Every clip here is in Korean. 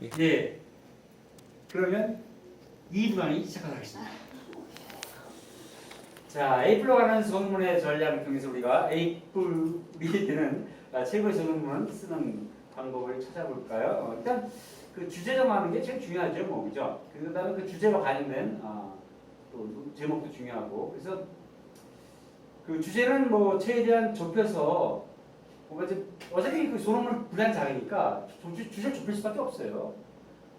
예. 그러면 2부강이 시작하겠습니다. 자, 에이플로 가는 소문의 전략을 통해서 우리가 에이플이 되는 최고의 소문을 쓰는 방법을 찾아볼까요? 일단 그 주제 정하는 게 제일 중요하죠, 뭐 그죠? 그다음에 그 주제가 반영된 또 제목도 중요하고 그래서 그 주제는 뭐 최대한 좁혀서 뭔가 좀 어차피 그 소문은 분량 작으니까 주제를 좁힐 수밖에 없어요.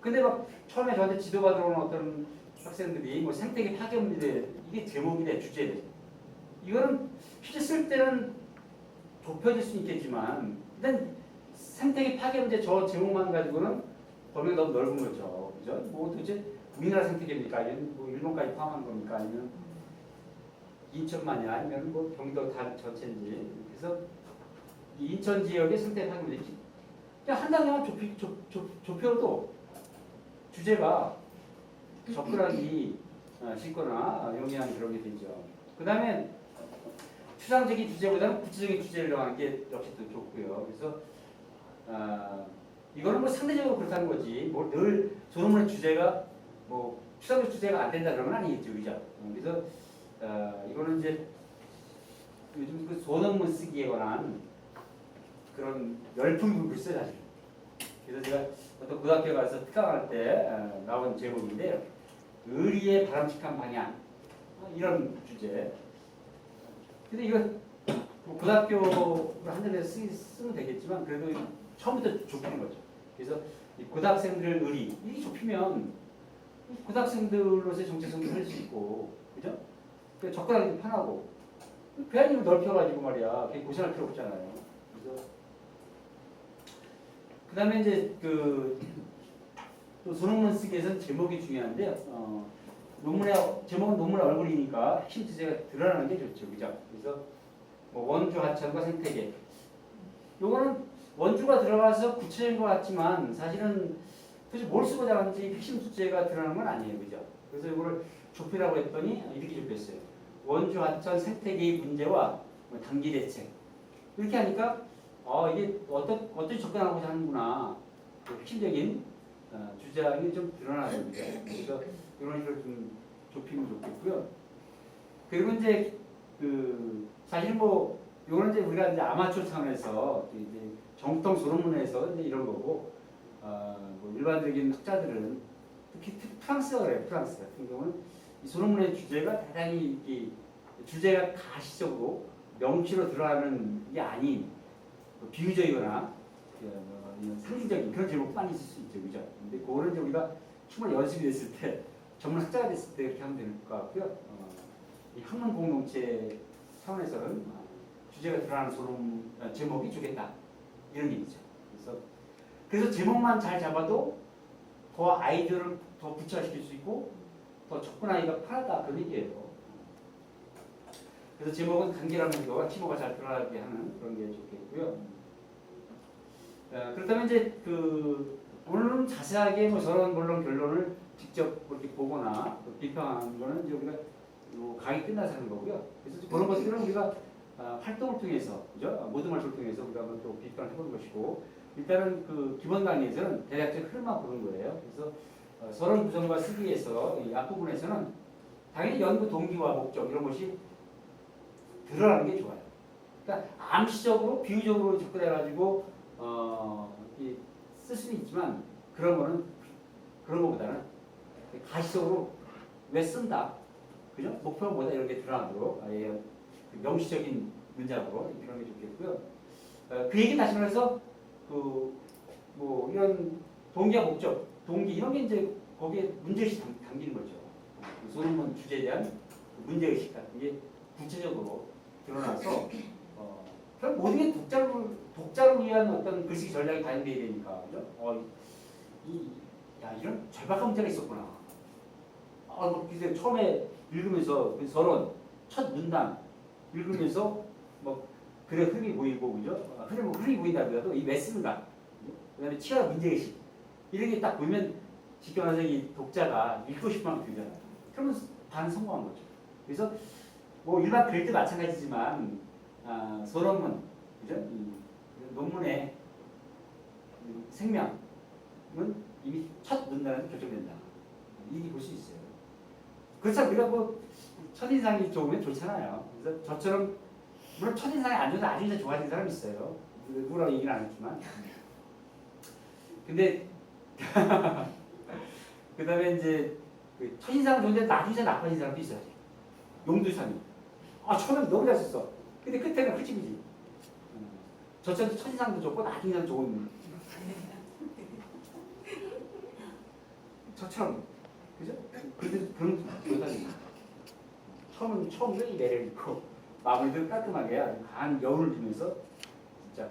근데 막 처음에 저한테 지도받으러 온 어떤 학생들이 뭐 생태계 파괴 문제 이게 제목이래 주제래. 이거는 실제 쓸 때는 좁혀질 수 있겠지만 일단 생태계 파괴 문제 저 제목만 가지고는 범위가 너무 넓은 거죠. 그죠? 뭐 도대체 우리나라 생태계입니까? 아니면 뭐 일본까지 포함한 겁니까? 아니면 인천만이야? 아니면 뭐 경기도 다 전체인지. 그래서 이 인천 지역의 생태 파괴 문제 그냥 한 단계만 좁혀도 주제가 접근하기 쉽거나 용이한 그런 게 되죠. 그 다음에 추상적인 주제보다는 구체적인 주제를 정하는 게 역시 또 좋고요. 그래서 이거는 뭐 상대적으로 그렇다는 거지. 뭐 늘 소논문의 주제가 뭐 추상적 주제가 안 된다 그런 건 아니겠죠, 그죠? 그래서 이거는 이제 요즘 그 소논문 쓰기에 관한 그런 열풍이 불고 있어요, 사실. 그래서 제가 어떤 고등학교 가서 특강할 때 나온 제목인데요. 의리의 바람직한 방향 이런 주제. 근데 이거 뭐 고등학교 한 장에서 쓰면 되겠지만 그래도 처음부터 좁히는 거죠. 그래서 이 고등학생들의 의리 이게 좁히면 고등학생들로서의 정체성도 살릴 수 있고, 그죠? 그러니까 접근하기도 편하고 배아님을 넓혀가지고 말이야, 그게 고생할 필요 없잖아요. 그래서 그 다음에 이제 또 소논문 쓰기 위해서는 제목이 중요한데요. 제목은 논문의 얼굴이니까 핵심 주제가 드러나는 게 좋죠, 그죠? 그래서 뭐 원주 하천과 생태계. 요거는 원주가 들어가서 구체적인 것 같지만 사실은 도대체 뭘 쓰고자 하는지 핵심 주제가 드러나는 건 아니에요, 그죠? 그래서 이거를 좁히라고 했더니 이렇게 좁혔어요. 원주 하천 생태계의 문제와 뭐 단기 대책. 이렇게 하니까 이게 어떻게 접근하고자 하는구나. 그 핵심적인 주장이 좀 드러나는 거죠. 그래서 이런 식으로 좀 좁히면 좋겠고요. 그리고 이제 사실 뭐 이거는 이제 우리가 이제 아마추어 차원에서 이제 정통 소논문에서 이제 이런 거고 뭐 일반적인 학자들은 특히 프랑스가 그래요. 프랑스 같은 경우는 이 소논문의 주제가 대단히 이 주제가 가시적으로 명시로 드러나는 게 아닌 비유적이거나 상징적인 그런 제목 많이 있을 수 있죠, 그죠? 근데 그거는 이제 우리가 충분히 연습이 됐을 때, 전문 학자가 됐을 때 이렇게 하면 될 것 같고요. 이 학문 공동체 차원에서는 주제가 드러나는 소논문 제목이 좋겠다 이런 얘기죠. 그래서 제목만 잘 잡아도 더 아이디어를 더 구체화시킬 수 있고 더 접근하기가 편하다 그런 얘기예요. 그래서 제목은 단계라는 거가 키모가 잘 드러나게 하는 그런 게 좋겠고요. 그렇다면 이제 오늘은 자세하게 뭐 저런 물론 결론을 직접 이렇게 보거나 비평하는 거는 이제 우리가 강의 끝나서 하는 거고요. 그래서 그런 것들은 우리가 활동을 통해서, 그죠? 모든 활동을 통해서 우리가 한번 또 비평을 해보는 것이고, 일단은 기본 강의에서는 대략적 흐름만 보는 거예요. 그래서 서론 구성과 쓰기에서 이 앞부분에서는 당연히 연구 동기와 목적 이런 것이 드러나는 게 좋아요. 그러니까 암시적으로 비유적으로 접근해가지고 쓸 수는 있지만 그런 거보다는 가시적으로 왜 쓴다, 그죠? 목표가 뭐다 이런 게 드러나도록 아예 명시적인 문장으로 이런 게 좋겠고요. 그 얘기 다시 말해서 뭐 이런 동기와 목적, 동기 이런 게 이제 거기에 문제의식 담기는 거죠. 소논문 주제에 대한 문제의식 같은 게 구체적으로 드러나서 그럼 모든 게 독자를 위한 어떤 글쓰기 전략이 반영돼야 되니까, 그죠? 이런 절박한 문제가 있었구나. 글쎄 처음에 읽으면서 그 서론 첫 문단 읽으면서 뭐 글의 흐름이 보이고, 그죠? 흐름이 보인다고해도 이 왜 쓰는가, 그다음에 치열한 문제의식 이런 게 딱 보면 쉽게 말해서 이 독자가 읽고 싶은 만큼 들잖아요. 그러면 반 성공한 거죠. 그래서 뭐 일반 글도 마찬가지지만 소논문, 그죠? 이 논문의 생명, 이미 첫 문단에서 결정된다. 이렇게 볼 수 있어요. 그렇죠. 우리가 뭐 첫인상이 좋으면 좋잖아요. 그래서 저처럼 물론 첫인상이 안 좋아서 나중에 좋아지는 사람이 있어요. 누구라고 얘기는 안 했지만. 근데 그 다음에 이제 그 첫인상은 좋은데 나중에 나빠진 사람도 있어요. 용두삼이. 아 처음엔 너무 잘 썼어. 근데 끝에는 흐지부지. 저처럼 첫인상도 좋고 나중에는 좋은. 저처럼 그죠? 근데 그런 여자들이 처음부터 이 매력 있고 마무리도 깔끔하게 아주 강한 여운을 주면서 진짜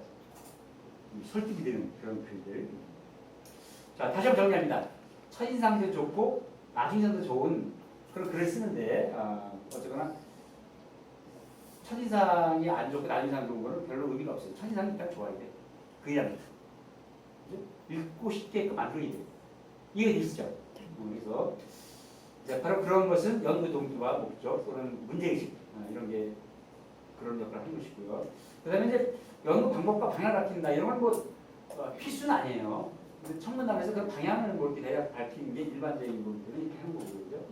설득이 되는 그런 글들. 자 다시 한번 정리합니다. 첫인상도 좋고 나중에도 좋은 그런 글을 쓰는데 어쨌거나 첫인상이 안 좋고 나중에 좋은 거는 별로 의미가 없어요. 첫인상이 일단 좋아야 돼. 그래야 읽고 싶게끔 만들어야 돼. 이해되시죠? 그래서 이제 바로 그런 것은 연구 동기와 목적 또는 문제의식 이런 게 그런 역할을 하는 것이고요. 그 다음에 이제 연구 방법과 방향을 밝힌다 이런 건 뭐 필수는 아니에요. 근데 청문단에서 그 방향을 뭐 이렇게 대략 밝히는 게 일반적인 거기 이렇게 하는 거고요.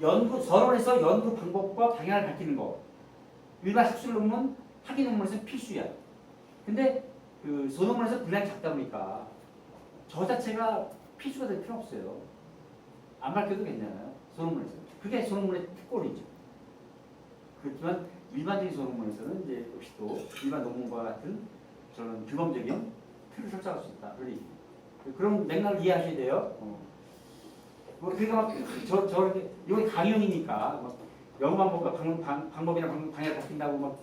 연구 서론에서 연구 방법과 방향을 밝히는 거 일반 학술 논문, 학위 논문에서 필수야. 근데 그 소논문에서 분량이 작다 보니까 저 자체가 필수가 될 필요 없어요. 안 밝혀도 괜찮아요. 소논문에서. 그게 소논문의 특권이죠. 그렇지만 일반적인 소논문에서는 이제 역시 또 일반 논문과 같은 저는 규범적인 틀을 설정할 수 있다. 그런 맥락을 이해하셔야 돼요. 뭐 그러니까 막 저렇게 이건 강연이니까 막 연구 방법과 방법이나 방향을 밝힌다고 막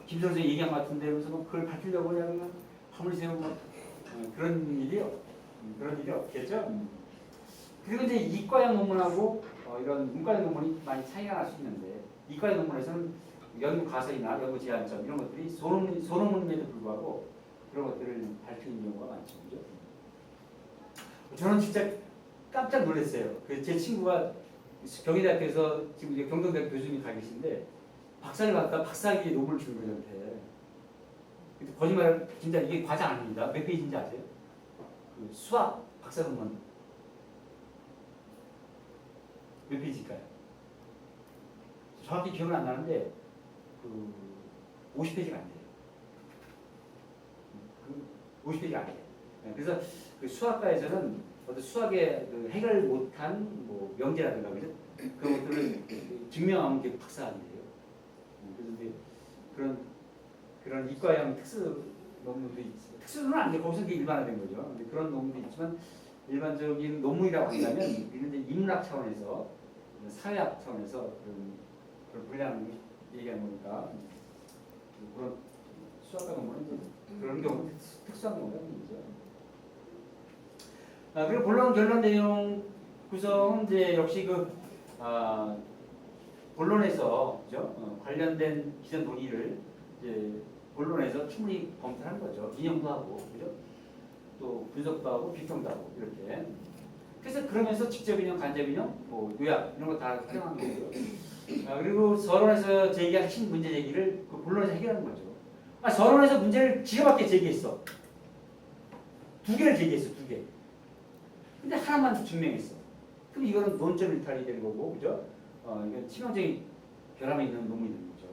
김 선생이 얘기한 것 같은데 그래서 뭐 그걸 밝히려고 그냥 밤을 새고 막 그런 일이 없겠죠. 그리고 이제 이과형 논문하고 이런 문과형 논문이 많이 차이가 날 수 있는데 이과형 논문에서는 연구 가설이나 연구 제안점 이런 것들이 소논문임에도 불구하고 그런 것들을 밝히는 경우가 많죠. 그죠? 저는 진짜 깜짝 놀랐어요. 제 친구가 경희대학교에서 지금 이제 경동대학 교수님이 가 계신데 박사를 받다 박사학위에 논문을 주는 거예요. 저한테. 근데 거짓말 진짜 이게 과장 아닙니다. 몇 페이지인지 아세요? 그 수학 박사 논문 몇 페이지일까요? 정확히 기억은 안 나는데 그 50페이지가 안 돼요. 50페이지가 안 돼요. 그래서 그 수학과에서는 어떤 수학에 그 해결 못한 뭐 명제라든가 그죠? 그런 것들을 증명하면 게 박사학위예요. 그래서 이제 그런 이과형 특수 논문도 있어요. 특수는 아니죠. 거기서 이게 일반화된 거죠. 근데 그런 논문도 있지만 일반적인 논문이라고 한다면 이런 이제 인문학 차원에서 사회학 차원에서 그런 분량을 얘기하는 거니까 그런 수학과 논문은 이제 그런 경우 특수한 경우가 있는 거죠. 그리고 본론 결론 내용 구성은 이제 역시 본론에서 그죠? 관련된 기존 논의를 이제 본론에서 충분히 검토하는 거죠. 인용도 하고 그죠? 또 분석도 하고 비평도 하고 이렇게. 그래서 그러면서 직접 인용, 간접 인용, 뭐 요약 이런 거 다 활용하는 거고요. 그리고 서론에서 제기한 핵심 문제 제기를 그 본론에서 해결하는 거죠. 서론에서 문제를 기가 막히게 제기했어. 2개를 제기했어, 2개. 근데 하나만 증명했어. 그럼 이거는 논점 일탈이 되는 거고, 그죠? 이건 치명적인 결함이 있는 논문이 되는 거죠.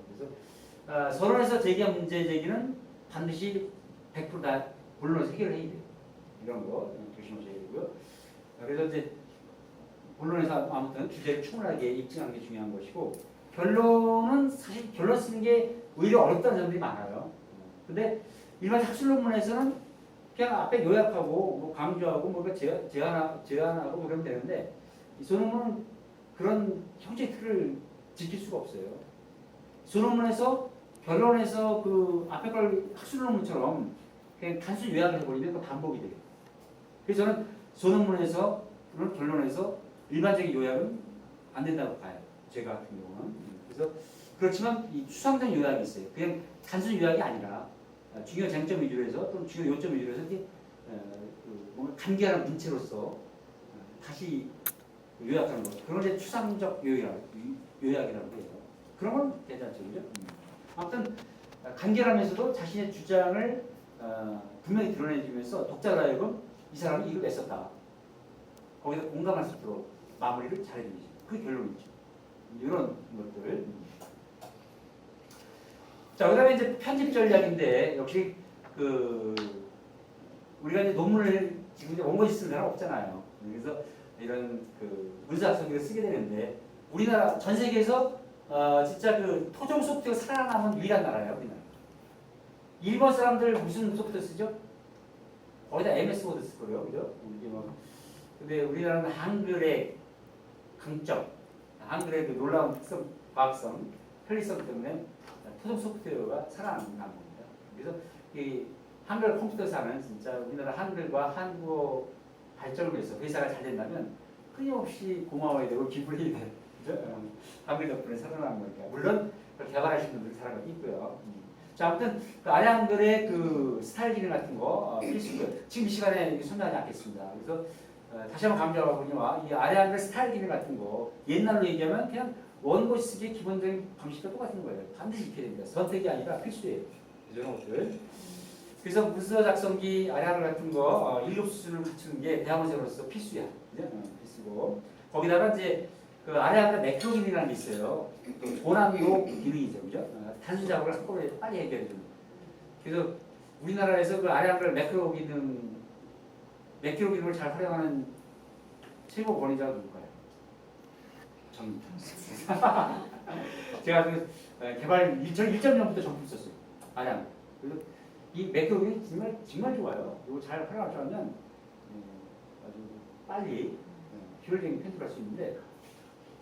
그래서 서론에서 제기한 문제 제기는 반드시 100%다 본론에서 해결을 해야 돼요. 이런 거 조심하셔야 되고요. 그래서 이제 본론에서 아무튼 주제를 충분하게 입증하는 게 중요한 것이고, 결론은 사실 결론 쓰는 게 오히려 어렵다는 점들이 많아요. 근데 일반 학술 논문에서는 그냥 앞에 요약하고 뭐 강조하고 뭐 제안하고 그러면 되는데 이 소논문은 그런 형식 틀을 지킬 수가 없어요. 소논문에서 결론에서 그 앞에 걸 학술 논문처럼 그냥 단순 요약을 해버리면 그 반복이 돼요. 그래서 저는 소논문에서 또는 결론에서 일반적인 요약은 안 된다고 봐요. 제가 같은 경우는. 그래서 그렇지만 이 추상적 요약이 있어요. 그냥 단순 요약이 아니라 중요 쟁점 위주로 해서 또는 중요 요점 위주로 해서 이렇게 뭔가 간결한 문체로서 다시 요약하는 것. 그런 게 추상적 요약이라고 해요. 그런 건 괜찮죠, 그죠? 아무튼 간결하면서도 자신의 주장을 분명히 드러내주면서 독자로 하여금 이 사람이 이걸 왜 썼다. 거기다 공감할 수 있도록 마무리를 잘해주죠. 그게 결론이죠. 이런 것들. 자, 그다음에 이제 편집 전략인데 역시 그 우리가 이제 논문을 지금 이제 원고지 쓰는 사람 없잖아요. 그래서 이런 그 문서작성기를 쓰게 되는데 우리나라 전 세계에서 진짜 그 토종 소프트웨어 살아남은 유일한 나라예요, 우리나라. 일본 사람들 무슨 소프트웨어 쓰죠? 거의 다 MS 워드 쓸 거예요, 그죠? 이게 뭐 근데 우리나라는 한글의 강점, 한글의 그 놀라운 특성, 과학성, 편리성 때문에 토종 소프트웨어가 살아남는 겁니다. 그래서 이 한글 컴퓨터사는 진짜 우리나라 한글과 한국어 발전을 위해서 회사가 잘 된다면 끊임없이 고마워야 되고 기분이 돼. 그죠? 한글 덕분에 살아남은 거니까. 물론 그걸 개발하신 분들이 살아가고 있고요. 자, 아무튼 그 아래 한글의 그 스타일 기능 같은 거 필수고요. 지금 이 시간에 설명하지 않겠습니다. 그래서 다시 한번 강조하거든요. 이 아래 한글 스타일 기능 같은 거 옛날로 얘기하면 그냥 원고 쓰기의 기본적인 방식과 똑같은 거예요. 반드시 익혀야 됩니다. 선택이 아니라 필수예요. 이런 것들. 그래서 문서 작성기 아래 한글 같은 거 일곱 수준을 갖추는 게 대학원생으로서 필수야. 그죠? 필수고 거기다가 이제 그 아래 한글 매크로 기능이라는 게 있어요. 또 고난도 기능이죠, 그죠? 단순 작업을 한꺼번에 빨리 해결해 주는. 그래서 우리나라에서 그 아래 한글 매크로 기능을 잘 활용하는 최고 권위자가 누굴까요? 저입니다. 제가 그 개발 1.0부터 정품 썼어요. 아래 한글. 그래서 이 매크로 기능이 정말 좋아요. 이거 잘 활용할 줄 알면 아주 빨리 효율적인 편집할 수 있는데.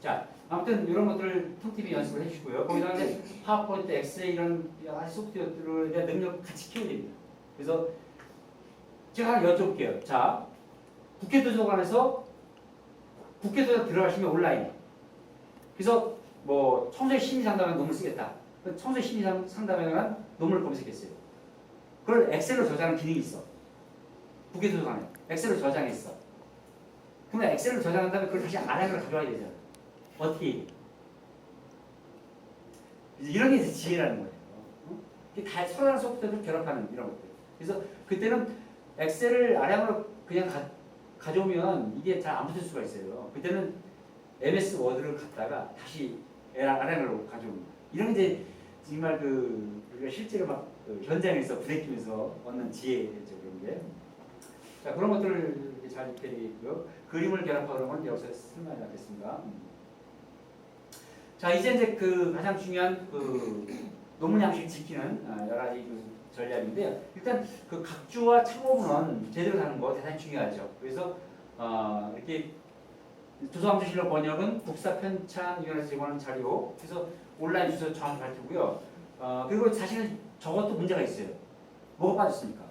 자, 아무튼 이런 것들을 틈틈이 연습을 해주시고요. 거기다가 이제 파워포인트, 엑셀 이런 여러 가지 소프트웨어들에 대한 능력 같이 키워야 됩니다. 그래서 제가 하나 여쭤볼게요. 자, 국회도서관에서 국회도서관 들어가시면 온라인. 그래서 뭐 청소년 심리 상담에 논문 쓰겠다. 청소년 심리 상담에 관한 논문을 검색했어요. 그걸 엑셀로 저장하는 기능이 있어. 국회도서관에 엑셀로 저장했어. 그러면 엑셀로 저장한 다음에 그걸 다시 아래로 가져와야 되잖아. 어떻게 이런 게 이제 지혜라는 거예요. 이게 다 서로 다른 소프트웨어를 결합하는 이런 것들. 그래서 그때는 엑셀을 아량으로 그냥 가져오면 이게 잘 안 붙을 수가 있어요. 그때는 MS 워드를 갖다가 다시 아량으로 가져옵니다. 이런 게 이제 정말 그 우리가 실제로 막그 현장에서 부대끼면서 얻는 지혜죠, 그런 게. 자, 그런 것들을 이렇게 잘 익혀야 되고요. 그림을 결합하는 건 여기서 설명하지 않겠습니다. 자, 이제 그 가장 중요한 그 논문 양식 지키는 여러 가지 그 전략인데요. 일단 그 각주와 참고문헌 제대로 하는 거 대단히 중요하죠. 그래서 이렇게 조선왕조실록 번역은 국사편찬위원회에서 제공하는 자료, 그래서 온라인 주소 정확히 밝히고요. 그리고 사실은 저것도 문제가 있어요. 뭐가 빠졌습니까?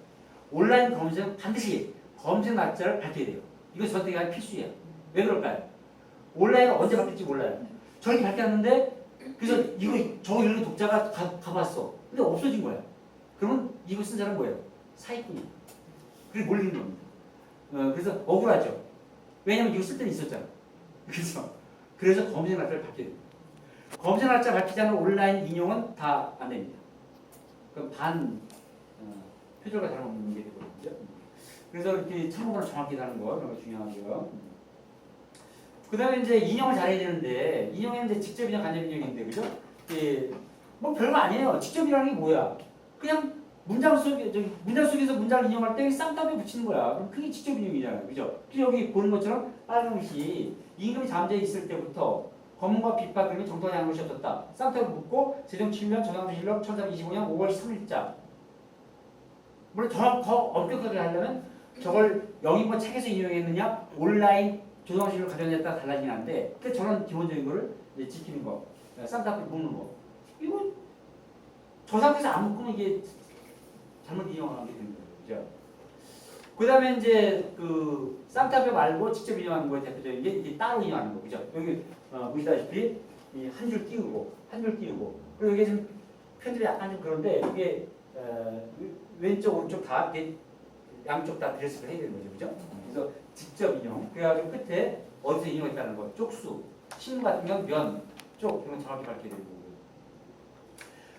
온라인 검색은 반드시 검색 날짜를 밝혀야 돼요. 이거 선택이 아주 필수예요. 왜 그럴까요? 온라인은 언제 바뀔지 몰라요. 저렇게 밝혔는데 그래서 저거 읽는 독자가 가봤어. 근데 없어진 거야. 그러면 이거 쓴 사람은 뭐예요? 사기꾼이야. 그게 몰리는 겁니다. 그래서 억울하죠. 왜냐면 이거 쓸 때는 있었잖아. 그래서 검색 날짜를 밝혀야 됩니다. 검색 날짜 밝히지 않은 온라인 인용은 다 안 됩니다. 그럼 표절과 다름없는 게 되거든요. 그래서 이렇게 참고문을 정확히 하는 거 이런 거 중요하고요. 그 다음에 이제 인용을 잘해야 되는데, 인용에는 이제 직접 인용, 간접 인용인데, 그죠? 뭐 별거 아니에요. 직접 인용이 뭐야? 그냥 문장 속에서 문장을 인용할 때 쌍따옴에 붙이는 거야. 그럼 그게 직접 인용이잖아요. 그죠? 여기 보는 것처럼 빨간 글씨, 임금이 잠재 있을 때부터 검문과 비파 그림이 정통한 양글씨 없었다. 쌍따옴에 붙고, 세종 7년 조선왕조실록 1325년 5월 3일자. 물론 더 엄격하게 하려면 저걸 여기 뭐 책에서 인용했느냐, 온라인 조선왕조실록 가져냈다 달라지긴 한데, 근데 저런 기본적인 거를 이제 지키는 거, 쌍따옴에 묶는 거. 이거 저 상태에서 안 묶으면 이게 잘못 인용하게 되는 거죠. 그 다음에 이제 그 쌍따옴 말고 직접 인용하는 거에 대표적인 게 이게 따로 인용하는 거, 그죠? 여기 보시다시피 한 줄 띄우고, 그리고 여기 지금 편집이 약간 좀 그런데 이게 왼쪽 오른쪽 다 이렇게 양쪽 다 드레스를 해야 되는 거죠, 그죠? 그래서 직접 인용. 그래가지고 끝에 어디서 인용했다는 거, 쪽수, 신문 같은 경우는 면, 쪽 이런 정확히 밝혀야 되고.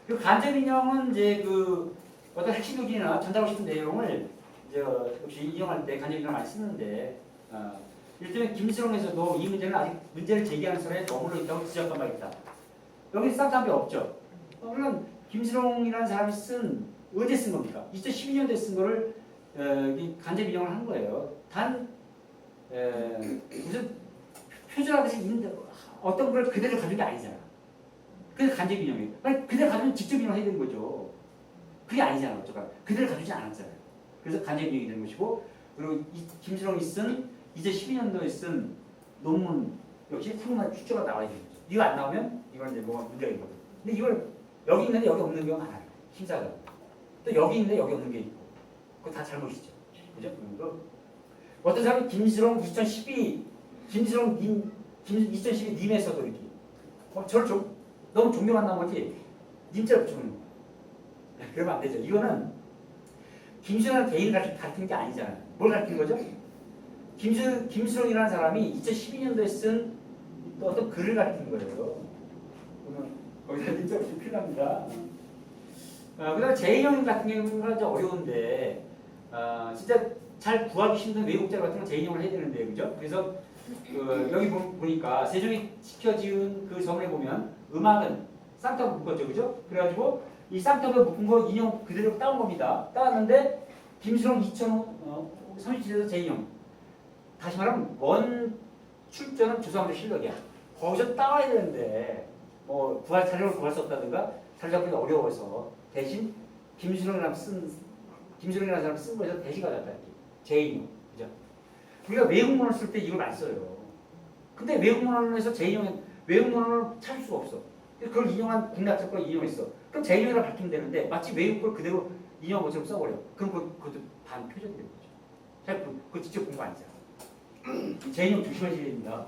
그 간접 인용은 이제 그 어떤 핵심 요인이나 전달하고 싶은 내용을 역시 이용할 때 간접이나 많이 쓰는데 일종의 김수롱에서도 이 문제는 아직 문제를 제기하는 사람이 머물러 있다고 지적한 바 있다. 여기 쌍tam이 없죠. 물론 김수롱이라는 사람이 언제 쓴 겁니까? 2012년도에 쓴 거를 간접 인용을 한 거예요. 단 무슨 표절하듯이 어떤 걸 그대로 가진 게 아니잖아. 그래서 간접 인용이에요. 그대로 가지면 직접 인용해야 되는 거죠. 그게 아니잖아. 어쩌까 그대로 가지지 않았잖아요. 그래서 간접 인용이 되는 것이고, 그리고 김수롱이 쓴 2012년도에 쓴 논문 역시 상당히 출처가 나와야 되는 거죠. 이거 안 나오면 이건 이제 뭐가 문제가 있거든. 근데 이걸 여기 있는데 여기 없는 경우가 많아요. 심사가. 또 여기 있는데 여기 없는 게 있고. 그거 다 잘못이죠. 그죠? 어떤 사람이 김수롱 2012 님에서도 이렇게 저를 너무 존경한 나머지 님자를 붙여놓는 거야. 그러면 안 되죠. 이거는 김수롱이라는 개인을 가르치는 게 아니잖아요. 뭘 가르치는 거죠? 김수롱이라는 사람이 2012년도에 쓴 어떤 글을 가르치는 거예요. 그러면 거기다 님자 붙이면 큰일 납니다. 그 다음에 제인형 같은 경우는 좀 어려운데 진짜 잘 구하기 힘든 외국자 같은 건 제인형을 해야 되는데, 그죠? 그래서 여기 보니까 세종이 시켜 지은 그 서문에 보면 음악은 쌍탑을 묶었죠, 그죠? 그래가지고 이 쌍탑을 묶은 거 인형 그대로 따온 겁니다. 따왔는데 김수롱 2037에서 제인형. 다시 말하면 원 출전은 조선왕조 실력이야. 거기서 따와야 되는데 자료를 구할 수 없다든가 자료 잡기가 어려워서 대신 김수롱이라는 사람 쓴 거에서 대신 가져왔다. 제인형. 그죠? 우리가 외국문을 쓸 때 이걸 많이 써요. 근데 외국문헌에서 제인형은 외국문헌을 찾을 수가 없어. 그걸 인용한 국락적 걸 인용했어. 그럼 제인형이라 밝히면 되는데 마치 외국 걸 그대로 인용한 것처럼 써버려. 그럼 그것도 반표절이 되는 거죠. 잘 그거 직접 공부 아니잖아. 제인형 조심하셔야 됩니다.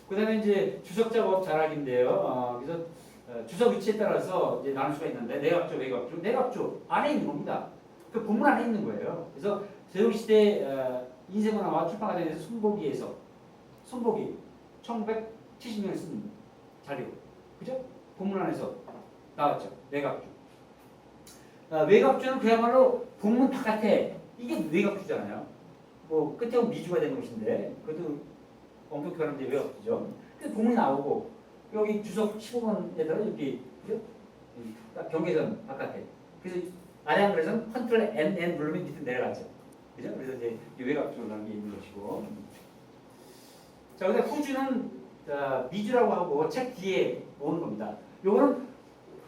그 다음에 이제 주석 작업 잘하기인데요. 그래서 주석 위치에 따라서 이제 나눌 수가 있는데 내각조, 외각조, 내각조 안에 있는 겁니다. 그 본문 안에 있는 거예요. 그래서 제국시대 인쇄문화와 출판과정에 대해서 손보기 1970년에 쓴 자료, 그죠? 본문 안에서 나왔죠. 외각주. 외각주는 그야말로 본문 바깥에 이게 외각주잖아요. 뭐 끝에 보면 미주가 되는 것인데 그것도 엄격히 말하면 외각주죠. 근데 본문이 나오고 여기 주석 15번에다가 이렇게 그죠? 딱 경계선 바깥에. 그래서 아래 한글에서는 컨트롤 N 누르면 밑에 내려가죠. 그죠? 그래서 이제 외곽주라는 게 있는 것이고. 자, 근데 후주는 미주라고 하고 책 뒤에 모으는 겁니다. 요거는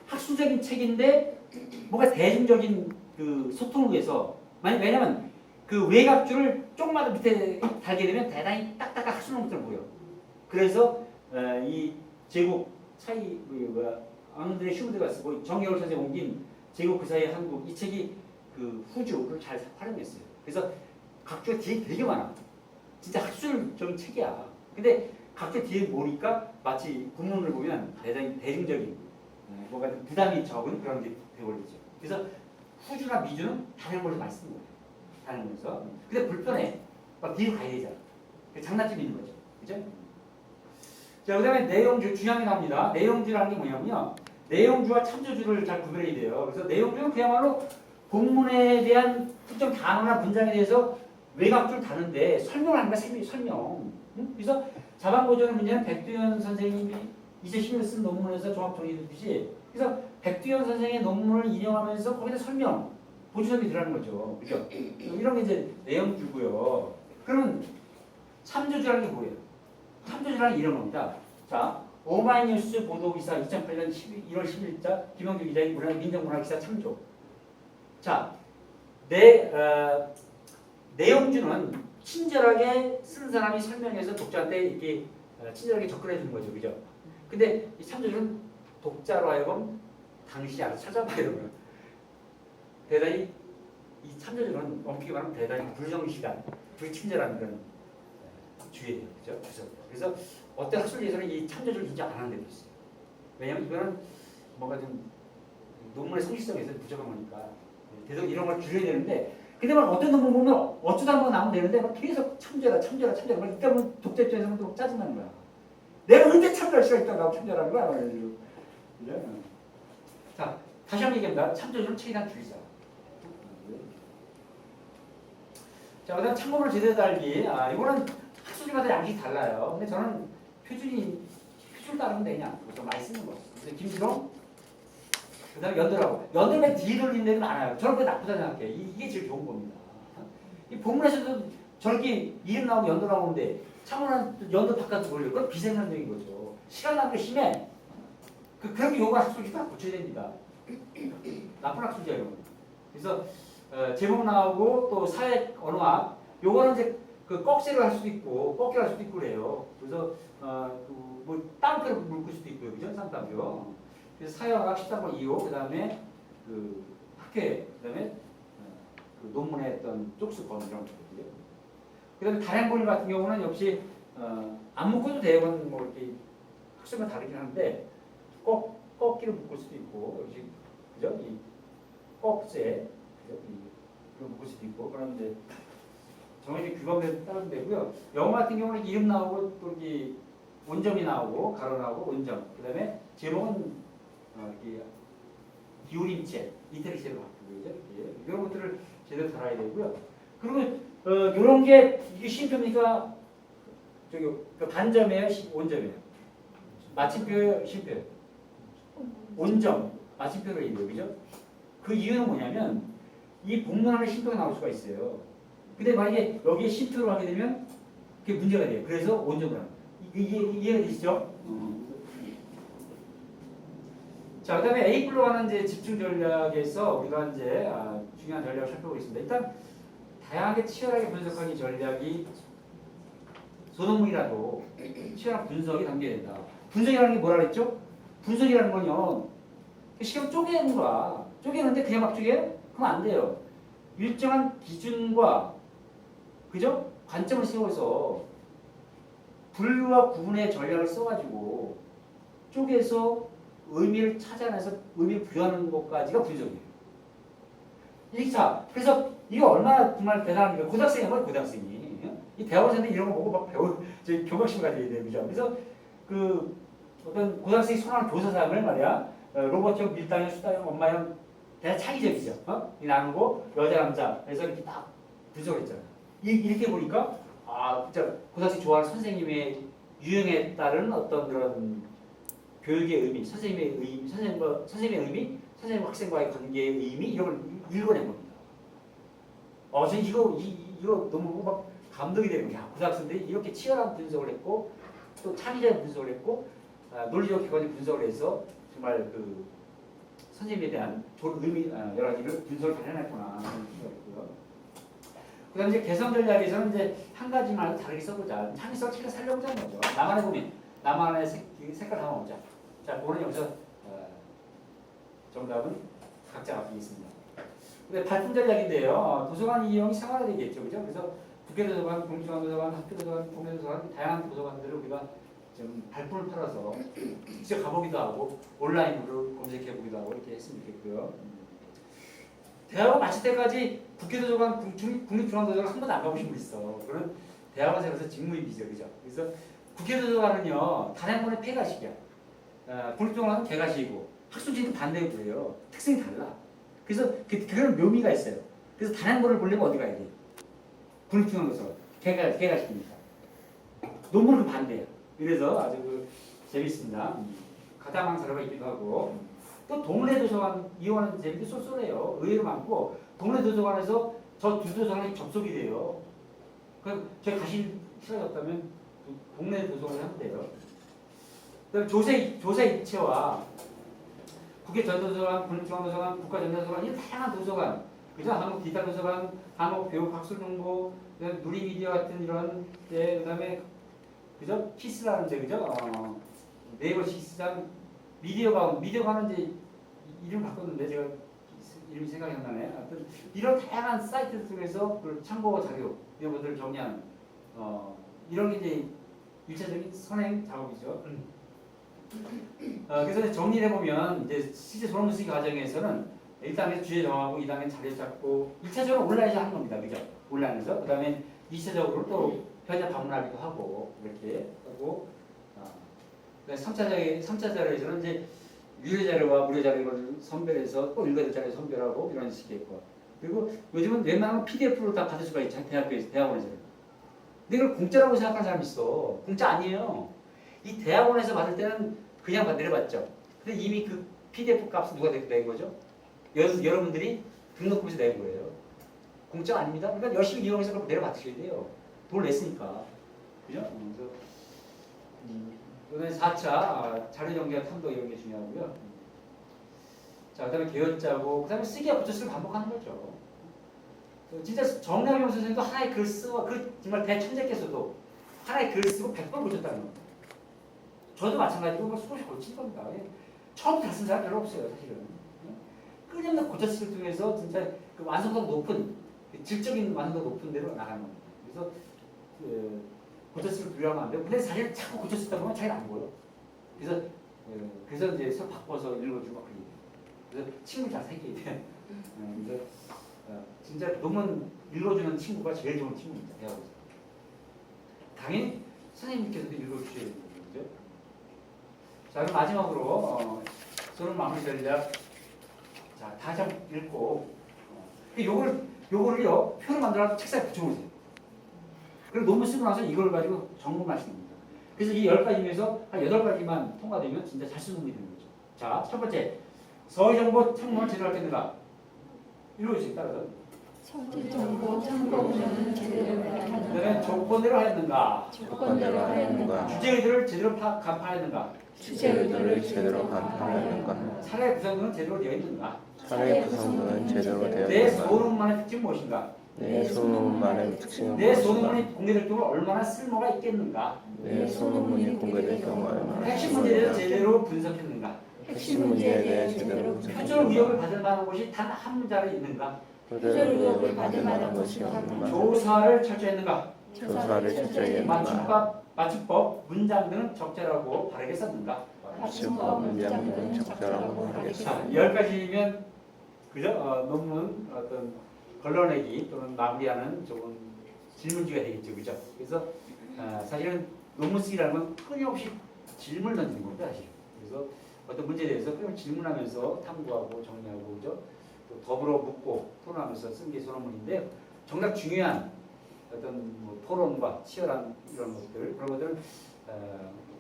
학술적인 책인데 뭔가 대중적인 그 소통을 위해서 왜냐면 그 외곽주를 조금만 더 밑에 달게 되면 대단히 딱딱한 학술론부터 보여. 그래서 이 제국 차이 앙드레 슈브드가 쓰고 정여울 선생이 옮긴 제국 그 사이의 한국 이 책이 그 후주를 잘 활용했어요. 그래서 각주가 뒤에 되게 많아. 진짜 학술적인 책이야. 근데 각주 뒤에 보니까 마치 군문을 보면 대단히 대중적인 뭔가 부담이 적은 그런 게 되어버리죠. 그래서 후주나 미주는 다른 걸 많이 쓰는 거예요. 다른 거에서. 근데 불편해. 막 뒤로 가야 되잖아. 장단점이 있는 거죠. 그죠? 자, 그 다음에 내용주 중요한 게 나옵니다. 내용주라는 게 뭐냐면요. 내용주와 참조주를 잘 구별해야 돼요. 그래서 내용주는 그야말로 본문에 대한 특정 단어나 문장에 대해서 외곽주를 다는데 설명을 하는 거야. 설명. 응? 그래서 자반고전의 문제는 백두현 선생님이 2010년에 쓴 논문에서 종합 정리했듯이 그래서 백두현 선생의 논문을 인용하면서 거기다 설명, 보충설명이 들어가는 거죠. 그죠? 이런 게 이제 내용주고요. 그러면 참조주라는 게 뭐예요? 참조주라는 게 이런 겁니다. 자, 오마이뉴스 보도기사 2008년 1월 10일자 김영주 기자의 민정문화기사 참조. 자, 내용주는 친절하게 쓴 사람이 설명해서 독자한테 이렇게 친절하게 접근해 주는 거죠. 그죠? 근데 이 참조주는 독자로 하여금 당신이 알아서 찾아봐야 되는 대단히 이 참조주는 엄격히 말하면 대단히 불정실한, 불친절한 그런 주의예요. 그죠? 그래서 어떤 학술에서는 이 참조주를 인정 안 하는 데도 있어요. 왜냐하면 이거는 뭔가 좀 논문의 성실성에서 부족한 거니까 계속 이런 걸 줄여야 되는데 근데 막 어떤 논문 보면 어쩌다 한번 나오면 되는데 막 계속 참조라 막 이따 보면 독자 입장에서는 또 짜증나는 거야. 내가 언제 참조할 수가 있다고 나하고 참조라는 거야. 그죠? 자, 다시 한번 얘기합니다. 참조율은 최대한 줄이자. 자, 그다음 참고를 제대로 달기. 이거는 학술지마다 양식이 달라요. 근데 저는 표준 따르면 되냐? 좀 많이 쓰는 거. 그래서 김지롱, 그다음에 연도라고 뒤 돌리는 데는 많아요. 저는 그게 나쁘다 생각해. 이게 제일 좋은 겁니다. 이 본문에서도 저렇게 이름 나오고 연도 나오는데 참고는 연도 바깥으로 돌려. 그건 비생산적인 거죠. 시간 낭비 심해. 그렇게 요구할 학술지 다 고쳐야 됩니다. 나쁜 학술지야 이거. 그래서 제목 나오고 또 사회 언어학 요거는 이제 그 꺽쇠를 할 수도 있고 꺾기를 할 수도 있고 그래요. 그래서 뭐 따옴표를 묶을 수도 있고요. 그죠? 상따옴표. 그래서 사회 언어학 13번 2호 그다음에 그 학회 그다음에 그 논문의 어떤 쪽수권 이런 것들이요. 그다음에 다량본일 같은 경우는 역시 안 묶어도 돼요. 뭐 이렇게 학술만 다르긴 한데 꺾기를 묶을 수도 있고 역시 그죠? 이 꺽쇠 그런 묶을 수도 있고 그럼 이제 정해진 규범대로 따르면 되고요. 영어 같은 경우는 이름 나오고 또 이렇게 원점이 나오고 가로 나오고 원점 그다음에 제목은 이렇게 기울임체 이태리체로 바꾸고요. 이런 것들을 제대로 달아야 되고요. 그리고 이런 게 이게 쉼표입니까? 저기 그 반점이에요, 원점이에요. 마침표예요, 쉼표예요. 원점 마침표로 얘기해요, 그죠? 그 이유는 뭐냐면 이 복문 안에 쉼표가 나올 수가 있어요. 근데 만약에 여기에 쉼표로 하게 되면 그게 문제가 돼요. 그래서 원점을 합니다. 이해가 되시죠? 자, 그 다음에 A플로 하는 이제 집중 전략에서 우리가 이제 중요한 전략을 살펴보겠습니다. 일단 다양하게 치열하게 분석하기 전략이 소논문이라도 치열한 분석이 담겨야 된다. 분석이라는 게 뭐라 그랬죠? 분석이라는 건요. 시험 쪼개는 거야. 쪼개는데 그냥 막 쪼개요? 그러면 안 돼요. 일정한 기준과 그죠? 관점을 세워서 분류와 구분의 전략을 써가지고 쪼개서 의미를 찾아내서 의미를 부여하는 것까지가 분석이에요. 1차. 그래서 이게 얼마나 정말 대단합니까? 고등학생이면 고등학생이. 이 대학원생들 이런 거 보고 막 경각심 가져야 돼요. 그죠? 그래서 그 어떤 고등학생이 선호하는 교사상을 말이야. 로봇형, 밀당형, 수다형, 엄마형 대단 창의적이죠. 이 나누고 여자, 남자. 그래서 이렇게 딱 분석을 했잖아요. 이렇게 보니까 진짜 고등학생이 좋아하는 선생님의 유형에 따른 어떤 그런 교육의 의미, 선생님의 의미, 선생님과 학생과의 관계의 의미 이런 걸 읽어낸 겁니다. 저는 이거 너무 막 감동이 되는 거야. 고등학생들이 이렇게 치열한 분석을 했고 또 창의적인 분석을 했고 논리적 객관적 분석을 해서 정말 그 선생님에 대한 좋은 의미 여러 가지를 분석을 잘 해냈구나. 그다음에 이제 개성 전략에서는 이제 한 가지만 다르게 써보자. 창의성 책을 살려보자는 거죠. 나만의 고민, 나만의 색깔 담아보자. 자, 그거는 여기서 정답은 각자 맡기겠습니다. 근데 발품 전략인데요. 도서관 이용이 생활화되겠죠, 그죠? 그래서 국회도서관, 공중도서관, 학교도서관, 공개도서관 다양한 도서관들을 우리가 좀 발품을 팔아서 직접 가보기도 하고 온라인으로 검색해보기도 하고 이렇게 했으면 좋겠고요. 대학원 마칠 때까지 국회도서관, 국립중앙도서관 한 번도 안 가보신 분 있어. 그런 대학원생으로서 직무입이죠, 그죠? 그래서 국회도서관은요, 단 한 번의 폐가식이야. 국립중앙도서관은 개가식이고 학술지는 반대고요. 특성이 달라. 그래서 그런 묘미가 있어요. 그래서 단 한 번을 보려면 어디 가야 돼? 국립중앙도서관 개가식이니까. 논문은 반대야. 그래서 아주 재밌습니다. 가다망사로가 있기도 하고. 또 동네 도서관 이용하는 재미도 쏠쏠해요. 의외로 많고 동네 도서관에서 저 두 도서관이 접속이 돼요. 그럼 저희 가실 시간이 없다면 동네 도서관을 하면 돼요. 그다음에 조세 입체와 국회 전도서관, 국립중앙도서관, 국가전도서관 이런 다양한 도서관, 그죠? 한국 디지털 도서관, 한국 교육 학술정보, 누리미디어 같은 이런 그다음에 그죠? 키스라는 데 그죠? 네이버 키스장 미디어가는 이제 이름 바꿨는데 제가 이름이 생각이 안 나네. 하여튼 이런 다양한 사이트 속에서 그 참고 자료 이런 것들을 정리하는 이런 게 이제 일차적인 선행 작업이죠. 그래서 정리를 해보면 이제 실제 논문 쓰기 과정에서는 1단계에서 주제 정하고 2단계는 자료 잡고 1차적으로 온라인에서 하는 겁니다. 그죠? 온라인에서. 그 다음에 2차적으로 또 현장 방문하기도 하고 이렇게 하고 3차 자료에서는 이제 유료 자료와 무료 자료를 선별해서 또 읽어야 될 자료 선별하고 이런 식의 거. 그리고 요즘은 웬만하면 PDF로 다 받을 수가 있죠. 대학원에서. 근데 이걸 공짜라고 생각하는 사람이 있어. 공짜 아니에요. 이 대학원에서 받을 때는 그냥 내려받죠. 근데 이미 그 PDF 값은 누가 낸 거죠? 여러분들이 등록금에서 낸 거예요. 공짜 아닙니다. 그러니까 열심히 이용해서 그걸 내려받으셔야 돼요. 돈을 냈으니까. 그죠? 그래서 4차 자료 정리와 탐독 이런 게 중요하고요. 자, 그다음에 개연 짜고 그다음에 쓰기와 붙여쓰기를 반복하는 거죠. 진짜 정량용 선생님도 하나의 글 쓰고 정말 대천재께서도 하나의 글 쓰고 100번 고쳤다는 겁니다. 저도 마찬가지로 뭐 수없이 고친 겁니다. 처음 다 쓴 사람 별로 없어요, 사실은. 끊임없는 고쳐쓰기를 통해서 진짜 그 완성도가 높은 질적인 완성도가 높은 데로 나가는 겁니다. 그래서 고쳐쓰기를 두려워하면 안 돼요. 근데 사실 자꾸 고쳐쓰다 보면 잘 안 보여. 그래서 이제 서로 바꿔서 읽어주고 막 그래요. 그래서 친구 잘 사귀어야 돼요. 그래서 진짜 논문 읽어주는 친구가 제일 좋은 친구입니다. 대학에서. 당연히 선생님께서도 읽어주셔야 되는 거죠. 자, 그럼 마지막으로 저는 마무리 전략. 자, 다시 한번 읽고 요거를요 표를 만들어서 책상에 붙여보세요. 그리고 논문 쓰고 나서 이걸 가지고 점검하시는 겁니다. 그래서 이 10가지 중에서 한 8가지만 통과되면 진짜 잘 쓰는 놈이 되는 거죠. 자, 첫 번째. 서울정보 청문을 제대로 했는가? 읽어주세요. 따라서. 서울정보 청문을 제대로 그다음에 하였는가? 조건대로 하였는가? 조건대로 하였는가? 주제 의도를 제대로 간파하였는가? 주제 의도를 제대로 간파하였는가? 사례 구성은 제대로 되어 있는가? 사례 구성은 제대로 되어 내 있는가? 소논문의 특징은 무엇인가? 내 소논문의 특징은 내 무엇인가? 소논문이 공개될 경우 얼마나 쓸모가 있겠는가? 내 소논문이 공개될 경우 얼마나 핵심 문제를 쓸모가 제대로 분석했는가? 핵심 문제에 대해 제대로 표절 분석했는가? 의혹을 받을 만한 곳이 단 한 문자로 있는가? 표절 의혹을 받을 만한 것이 없는가? 조사를 철저히 했는가? 조사를 철저히 했는가? 맞춤법, 문장 등은 적절하고 바르게 썼는가? 맞춤법, 문장 등 적절하고 바르게 자, 썼는가? 10가지면 그죠? 논문 어떤 걸러내기 또는 마무리하는 좋은 질문지가 되겠죠, 그죠? 그래서 사실은 논문 쓰기라는 건 끊임없이 질문을 던지는 겁니다, 사실. 그래서 어떤 문제에 대해서 끊임없이 질문하면서 탐구하고 정리하고 그죠? 또 더불어 묻고 토론하면서 쓴 게 소논문인데요. 정작 중요한 어떤 뭐 토론과 치열한 이런 것들 그런 것들은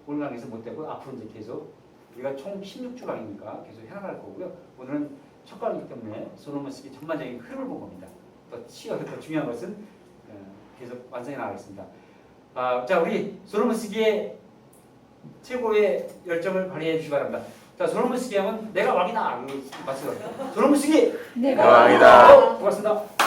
오늘 강의에서 못되고 앞으로 이제 계속 우리가 총 16주 강의니까 계속 해나갈 거고요. 오늘은 첫 강의이기 때문에 소논문 쓰기 전반적인 흐름을 본 겁니다. 더 중요한 것은 계속 완성해 나가겠습니다. 자, 우리 소논문 쓰기에 최고의 열정을 발휘해 주시기 바랍니다. 자, 소논문 쓰기 하면 내가 왕이다. 박수. 소논문 쓰기 내가 왕이다. 고맙습니다.